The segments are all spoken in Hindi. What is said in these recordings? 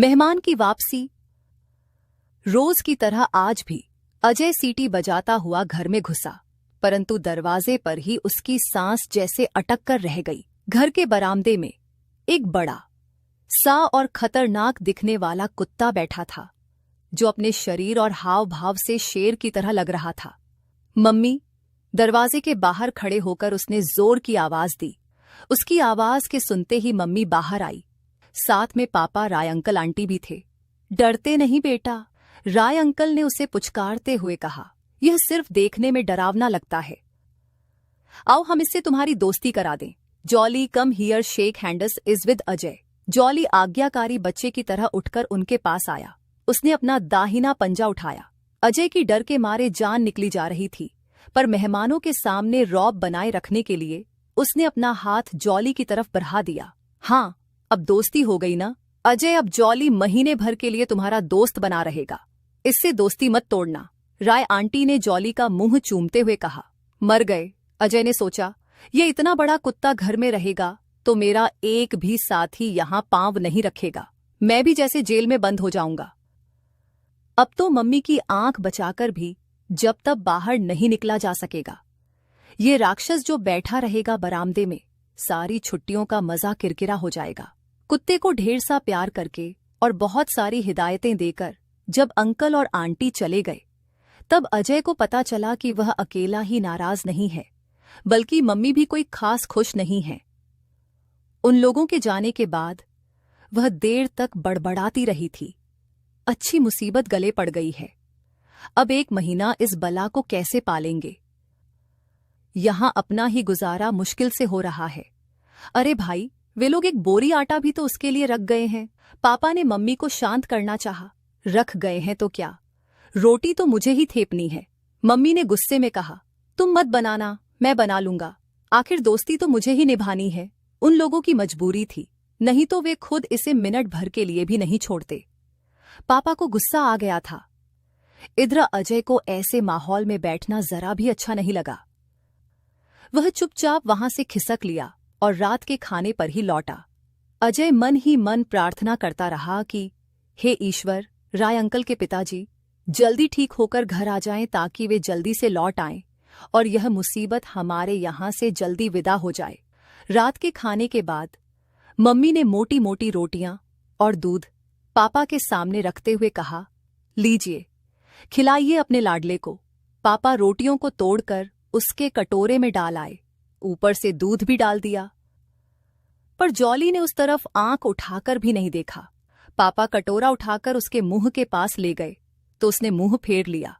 मेहमान की वापसी। रोज की तरह आज भी अजय सीटी बजाता हुआ घर में घुसा, परंतु दरवाजे पर ही उसकी सांस जैसे अटक कर रह गई। घर के बरामदे में एक बड़ा सा और खतरनाक दिखने वाला कुत्ता बैठा था, जो अपने शरीर और हाव भाव से शेर की तरह लग रहा था। मम्मी, दरवाजे के बाहर खड़े होकर उसने जोर की आवाज दी। उसकी आवाज के सुनते ही मम्मी बाहर आई। साथ में पापा, राय अंकल, आंटी भी थे। डरते नहीं बेटा, राय अंकल ने उसे पुचकारते हुए कहा। यह सिर्फ देखने में डरावना लगता है। आओ हम इससे तुम्हारी दोस्ती करा दें। Jolly come here shake hands is with Ajay. Jolly आज्ञाकारी बच्चे की तरह उठकर उनके पास आया। उसने अपना दाहिना पंजा उठाया। अजय की डर के मारे जान निकली जा रही थी, पर मेहमानों के सामने रौब बनाए रखने के लिए उसने अपना हाथ जॉली की तरफ बढ़ा दिया। हाँ, अब दोस्ती हो गई ना अजय। अब जॉली महीने भर के लिए तुम्हारा दोस्त बना रहेगा। इससे दोस्ती मत तोड़ना, राय आंटी ने जॉली का मुंह चूमते हुए कहा। मर गए, अजय ने सोचा। ये इतना बड़ा कुत्ता घर में रहेगा तो मेरा एक भी साथी यहां पांव नहीं रखेगा। मैं भी जैसे जेल में बंद हो जाऊंगा। अब तो मम्मी की आंख बचाकर भी जब तक बाहर नहीं निकला जा सकेगा। ये राक्षस जो बैठा रहेगा बरामदे में, सारी छुट्टियों का मजा किरकिरा हो जाएगा। कुत्ते को ढेर सा प्यार करके और बहुत सारी हिदायतें देकर जब अंकल और आंटी चले गए, तब अजय को पता चला कि वह अकेला ही नाराज नहीं है, बल्कि मम्मी भी कोई खास खुश नहीं है। उन लोगों के जाने के बाद वह देर तक बड़बड़ाती रही थी। अच्छी मुसीबत गले पड़ गई है। अब 1 महीना इस बला को कैसे पालेंगे। यहां अपना ही गुजारा मुश्किल से हो रहा है। अरे भाई, वे लोग एक बोरी आटा भी तो उसके लिए रख गए हैं। पापा ने मम्मी को शांत करना चाहा। रख गए हैं तो क्या, रोटी तो मुझे ही थेपनी है। मम्मी ने गुस्से में कहा। तुम मत बनाना, मैं बना लूंगा। आखिर दोस्ती तो मुझे ही निभानी है। उन लोगों की मजबूरी थी, नहीं तो वे खुद इसे मिनट भर के लिए भी नहीं छोड़ते। पापा को गुस्सा आ गया था। इधर अजय को ऐसे माहौल में बैठना जरा भी अच्छा नहीं लगा। वह चुपचाप वहां से खिसक लिया और रात के खाने पर ही लौटा। अजय मन ही मन प्रार्थना करता रहा कि हे ईश्वर, राय अंकल के पिताजी जल्दी ठीक होकर घर आ जाएं ताकि वे जल्दी से लौट आएं और यह मुसीबत हमारे यहां से जल्दी विदा हो जाए। रात के खाने के बाद मम्मी ने मोटी मोटी रोटियां और दूध पापा के सामने रखते हुए कहा, लीजिए, खिलाइए अपने लाडले को। पापा रोटियों को तोड़कर उसके कटोरे में डाल आए, ऊपर से दूध भी डाल दिया। पर जॉली ने उस तरफ आंख उठाकर भी नहीं देखा। पापा कटोरा उठाकर उसके मुंह के पास ले गए तो उसने मुंह फेर लिया।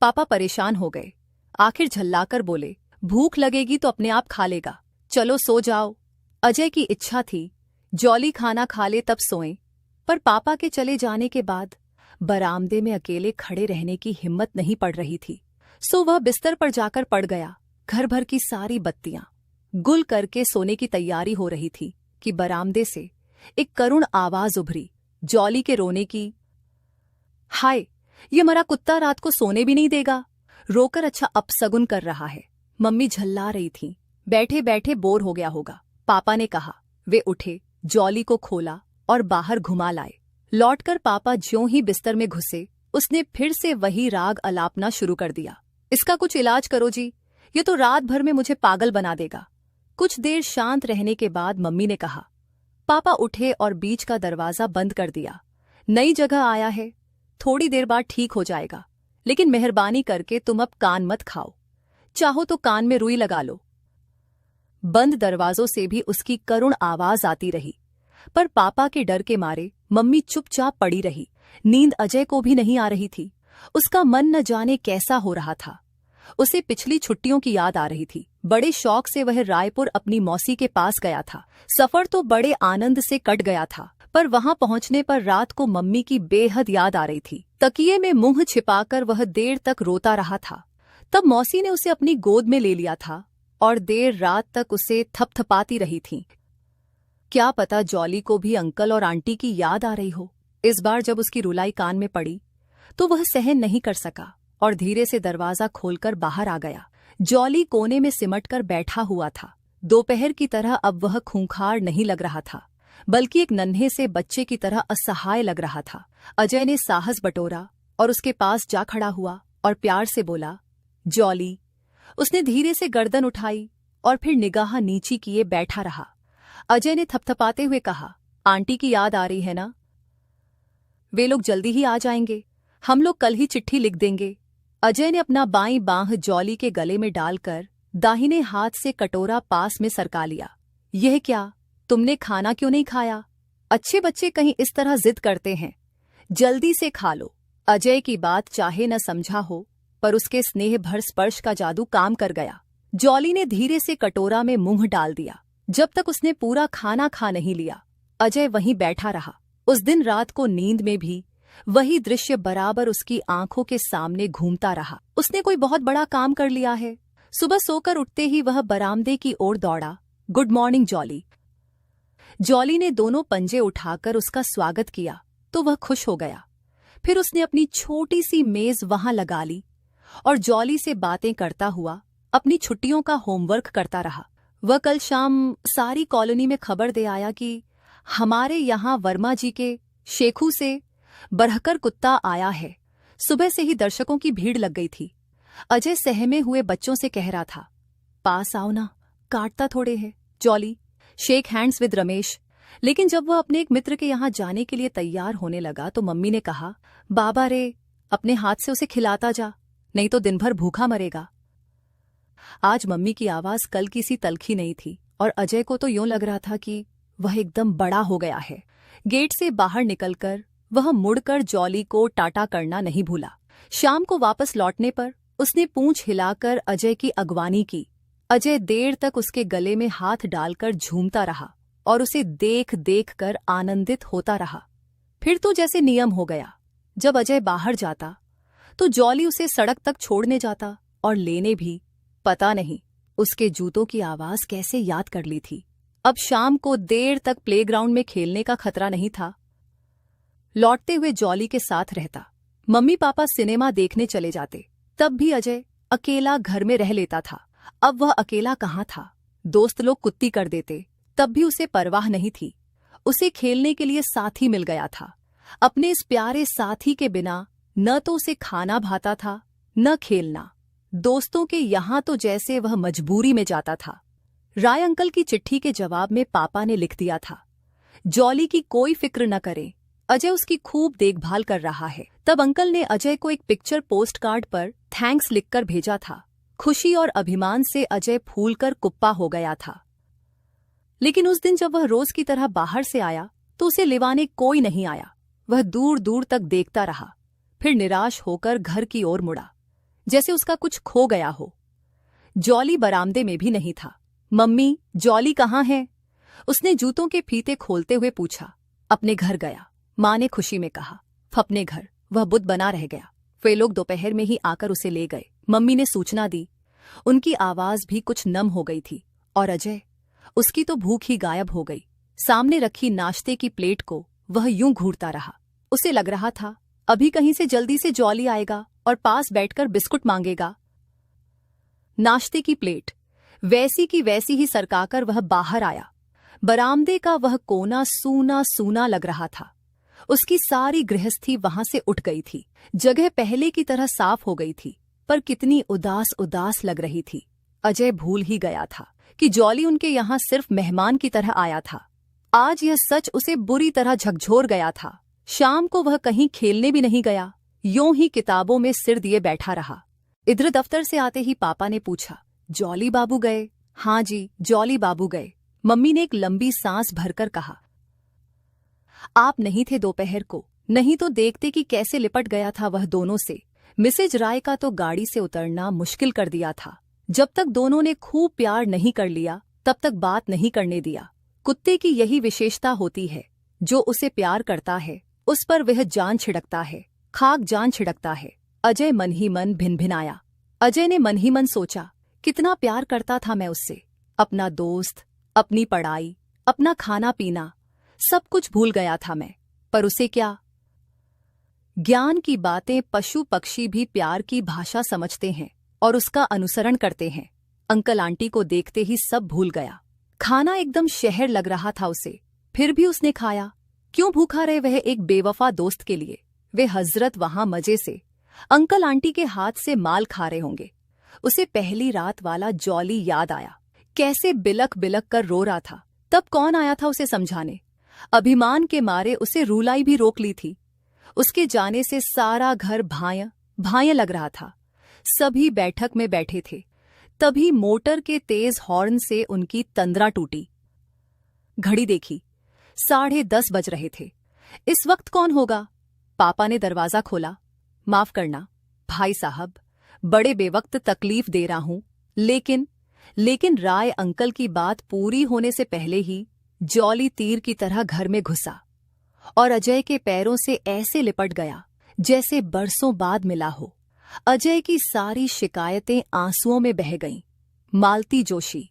पापा परेशान हो गए। आखिर झल्लाकर बोले, भूख लगेगी तो अपने आप खा लेगा, चलो सो जाओ। अजय की इच्छा थी जॉली खाना खा ले तब सोएं, पर पापा के चले जाने के बाद बरामदे में अकेले खड़े रहने की हिम्मत नहीं पड़ रही थी, सो वह बिस्तर पर जाकर पड़ गया। घर भर की सारी बत्तियां गुल करके सोने की तैयारी हो रही थी कि बरामदे से एक करुण आवाज उभरी, जॉली के रोने की। हाय, ये मरा कुत्ता रात को सोने भी नहीं देगा, रोकर अच्छा अपशगुन कर रहा है। मम्मी झल्ला रही थी। बैठे बैठे बोर हो गया होगा, पापा ने कहा। वे उठे, जॉली को खोला और बाहर घुमा लाए। लौटकर पापा ज्यों ही बिस्तर में घुसे, उसने फिर से वही राग अलापना शुरू कर दिया। इसका कुछ इलाज करो जी, ये तो रात भर में मुझे पागल बना देगा। कुछ देर शांत रहने के बाद मम्मी ने कहा। पापा उठे और बीच का दरवाजा बंद कर दिया। नई जगह आया है, थोड़ी देर बाद ठीक हो जाएगा, लेकिन मेहरबानी करके तुम अब कान मत खाओ, चाहो तो कान में रुई लगा लो। बंद दरवाजों से भी उसकी करुण आवाज आती रही, पर पापा के डर के मारे मम्मी चुपचाप पड़ी रही। नींद अजय को भी नहीं आ रही थी। उसका मन न जाने कैसा हो रहा था। उसे पिछली छुट्टियों की याद आ रही थी। बड़े शौक से वह रायपुर अपनी मौसी के पास गया था। सफर तो बड़े आनंद से कट गया था, पर वहां पहुंचने पर रात को मम्मी की बेहद याद आ रही थी। तकिए में मुंह छिपाकर वह देर तक रोता रहा था। तब मौसी ने उसे अपनी गोद में ले लिया था और देर रात तक उसे थपथपाती रही थी। क्या पता जॉली को भी अंकल और आंटी की याद आ रही हो। इस बार जब उसकी रुलाई कान में पड़ी तो वह सहन नहीं कर सका और धीरे से दरवाजा खोलकर बाहर आ गया। जॉली कोने में सिमटकर बैठा हुआ था। दोपहर की तरह अब वह खूंखार नहीं लग रहा था। बल्कि एक नन्हे से बच्चे की तरह असहाय लग रहा था। अजय ने साहस बटोरा और उसके पास जा खड़ा हुआ और प्यार से बोला, जॉली। उसने धीरे से गर्दन उठाई और फिर निगाह नीची किए बैठा रहा। अजय ने थपथपाते हुए कहा, आंटी की याद आ रही है ना? वे लोग जल्दी ही आ जाएंगे, हम लोग कल ही चिट्ठी लिख देंगे। अजय ने अपना बाईं बांह जॉली के गले में डालकर दाहिने हाथ से कटोरा पास में सरका लिया। यह क्या, तुमने खाना क्यों नहीं खाया? अच्छे बच्चे कहीं इस तरह जिद करते हैं, जल्दी से खा लो। अजय की बात चाहे न समझा हो, पर उसके स्नेह भर स्पर्श का जादू काम कर गया। जॉली ने धीरे से कटोरा में मुंह डाल दिया। जब तक उसने पूरा खाना खा नहीं लिया, अजय वहीं बैठा रहा। उस दिन रात को नींद में भी वही दृश्य बराबर उसकी आंखों के सामने घूमता रहा। उसने कोई बहुत बड़ा काम कर लिया है। सुबह सोकर उठते ही वह बरामदे की ओर दौड़ा। Good morning jolly. जॉली ने दोनों पंजे उठाकर उसका स्वागत किया तो वह खुश हो गया। फिर उसने अपनी छोटी सी मेज वहां लगा ली और जॉली से बातें करता हुआ अपनी छुट्टियों का होमवर्क करता रहा। वह कल शाम सारी कॉलोनी में खबर दे आया कि हमारे यहाँ वर्मा जी के शेखू से बरहकर कुत्ता आया है। सुबह से ही दर्शकों की भीड़ लग गई थी। अजय सहमे हुए बच्चों से कह रहा था, पास आओ ना, काटता थोड़े है। Jolly, shake hands with Ramesh. लेकिन जब वह अपने एक मित्र के यहाँ जाने के लिए तैयार होने लगा तो मम्मी ने कहा, बाबा रे, अपने हाथ से उसे खिलाता जा, नहीं तो दिन भर भूखा मरेगा। आज मम्मी की आवाज कल की सी तलखी नहीं थी और अजय को तो यूं लग रहा था कि वह एकदम बड़ा हो गया है। गेट से बाहर निकलकर वह मुड़कर जॉली को टाटा करना नहीं भूला। शाम को वापस लौटने पर उसने पूंछ हिलाकर अजय की अगवानी की। अजय देर तक उसके गले में हाथ डालकर झूमता रहा और उसे देख देख कर आनंदित होता रहा। फिर तो जैसे नियम हो गया, जब अजय बाहर जाता तो जॉली उसे सड़क तक छोड़ने जाता और लेने भी। पता नहीं उसके जूतों की आवाज कैसे याद कर ली थी। अब शाम को देर तक प्लेग्राउंड में खेलने का खतरा नहीं था। लौटते हुए जॉली के साथ रहता। मम्मी पापा सिनेमा देखने चले जाते, तब भी अजय अकेला घर में रह लेता था। अब वह अकेला कहाँ था। दोस्त लोग कुत्ती कर देते, तब भी उसे परवाह नहीं थी। उसे खेलने के लिए साथी मिल गया था। अपने इस प्यारे साथी के बिना न तो उसे खाना भाता था न खेलना। दोस्तों के यहाँ तो जैसे वह मजबूरी में जाता था। राय अंकल की चिट्ठी के जवाब में पापा ने लिख दिया था, जॉली की कोई फिक्र न करे, अजय उसकी खूब देखभाल कर रहा है। तब अंकल ने अजय को एक पिक्चर पोस्ट कार्ड पर थैंक्स लिखकर भेजा था। खुशी और अभिमान से अजय फूलकर कुप्पा हो गया था। लेकिन उस दिन जब वह रोज की तरह बाहर से आया तो उसे लिवाने कोई नहीं आया। वह दूर दूर तक देखता रहा, फिर निराश होकर घर की ओर मुड़ा, जैसे उसका कुछ खो गया हो। जॉली बरामदे में भी नहीं था। मम्मी, जॉली कहाँ है? उसने जूतों के फीते खोलते हुए पूछा। अपने घर गया, माँ ने खुशी में कहा। अपने घर? वह बुत बना रह गया। वे लोग दोपहर में ही आकर उसे ले गए। मम्मी ने सूचना दी। उनकी आवाज भी कुछ नम हो गई थी। और अजय, उसकी तो भूख ही गायब हो गई। सामने रखी नाश्ते की प्लेट को वह यूं घूरता रहा। उसे लग रहा था अभी कहीं से जल्दी से जॉली आएगा और पास बैठकर बिस्कुट मांगेगा। नाश्ते की प्लेट वैसी की वैसी ही सरकाकर वह बाहर आया। बरामदे का वह कोना सूना सूना लग रहा था। उसकी सारी गृहस्थी वहां से उठ गई थी। जगह पहले की तरह साफ हो गई थी, पर कितनी उदास उदास लग रही थी। अजय भूल ही गया था कि जॉली उनके यहाँ सिर्फ मेहमान की तरह आया था। आज यह सच उसे बुरी तरह झकझोर गया था। शाम को वह कहीं खेलने भी नहीं गया, यूं ही किताबों में सिर दिए बैठा रहा। इधर दफ्तर से आते ही पापा ने पूछा, जॉली बाबू गए? हाँ जी, जॉली बाबू गए। मम्मी ने एक लंबी सांस भरकर कहा। आप नहीं थे दोपहर को, नहीं तो देखते कि कैसे लिपट गया था वह दोनों से। मिसेज राय का तो गाड़ी से उतरना मुश्किल कर दिया था। जब तक दोनों ने खूब प्यार नहीं कर लिया तब तक बात नहीं करने दिया। कुत्ते की यही विशेषता होती है, जो उसे प्यार करता है उस पर वह जान छिड़कता है, खाक जान छिड़कता है। अजय मन ही मन भिनभिनाया। अजय ने मन ही मन सोचा, कितना प्यार करता था मैं उससे। अपना दोस्त, अपनी पढ़ाई, अपना खाना पीना, सब कुछ भूल गया था मैं। पर उसे क्या? ज्ञान की बातें पशु पक्षी भी प्यार की भाषा समझते हैं और उसका अनुसरण करते हैं। अंकल आंटी को देखते ही सब भूल गया। खाना एकदम शहर लग रहा था उसे। फिर भी उसने खाया। क्यों भूखा रहे वह एक बेवफा दोस्त के लिए? वे हजरत वहां मजे से अंकल आंटी के हाथ से माल खा रहे होंगे। उसे पहली रात वाला जॉली याद आया, कैसे बिलक बिलक कर रो रहा था। तब कौन आया था उसे समझाने? अभिमान के मारे उसे रूलाई भी रोक ली थी। उसके जाने से सारा घर भाया भाया लग रहा था। सभी बैठक में बैठे थे। तभी मोटर के तेज हॉर्न से उनकी तंद्रा टूटी। घड़ी देखी, 10:30 बज रहे थे। इस वक्त कौन होगा? पापा ने दरवाजा खोला। माफ करना भाई साहब, बड़े बेवक्त तकलीफ दे रहा हूं, लेकिन राय अंकल की बात पूरी होने से पहले ही जॉली तीर की तरह घर में घुसा और अजय के पैरों से ऐसे लिपट गया जैसे बरसों बाद मिला हो। अजय की सारी शिकायतें आंसुओं में बह गईं। मालती जोशी।